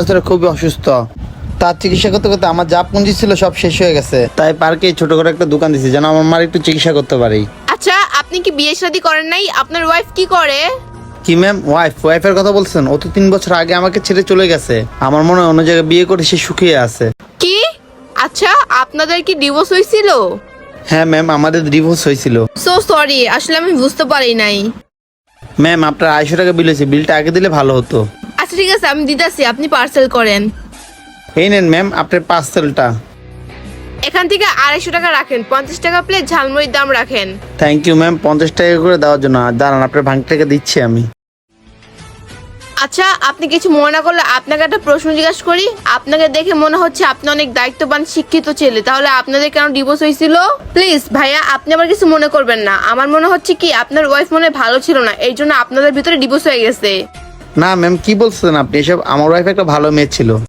বছরে খুবই অসুস্থ। তার চিকিৎসা করতে করতে আমার যা পুঁজি ছিল সব শেষ হয়ে গেছে, তাই পার্কে ছোট করে একটা দোকান দিছি যেন আমার মার একটু চিকিৎসা করতে পারি। আচ্ছা, আপনি কি বিয়ে শাদী করেন নাই? আপনার ওয়াইফ কি করে? কি ম্যাম, ওয়াইফের কথা বলছেন? ও তো 3 বছর আগে আমাকে ছেড়ে চলে গেছে। আমার মনে হয় অন্য জায়গায় বিয়ে করে সে সুখী আছে। কি? আচ্ছা, আপনাদের কি ডিভোর্স হয়েছিল? হ্যাঁ ম্যাম, আমাদের ডিভোর্স হয়েছিল। সো সরি, আসলে আমি বুঝতে পারি নাই। ম্যাম, আপনার 250 টাকা বিল হয়েছে, বিলটা আগে দিলে ভালো হতো। আচ্ছা ঠিক আছে, আমি দিতেছি, আপনি পার্সেল করেন। এই নেন ম্যাম আপনার পার্সেলটা। এখান থেকে 250 টাকা রাখেন, 50 টাকা প্লেট ঝালমুড়ির দাম রাখেন। থ্যাংক ইউ ম্যাম 50 টাকা করে দেওয়ার জন্য। আর দাঁড়ান, আপনার ভাঙ টাকা দিচ্ছি আমি। আচ্ছা, আপনি কিছু মনে না করলে আপনাকে একটা প্রশ্ন জিজ্ঞাসা করি। আপনাকে দেখে মনে হচ্ছে আপনি অনেক দায়িত্ববান শিক্ষিত ছেলে, তাহলে আপনাদের কেন ডিভোর্স হয়েছিল? প্লিজ ভাইয়া, আপনি আবার কিছু মনে করবেন না। আমার মনে হচ্ছে কি আপনার ওয়াইফ মনে হয় ভালো ছিল না, এই জন্য আপনাদের ভিতরে ডিভোর্স হয়ে গেছে। না ম্যাম, কি বলছেন আপনি এসব? আমার ওয়াইফ একটা ভালো মেয়ে ছিল।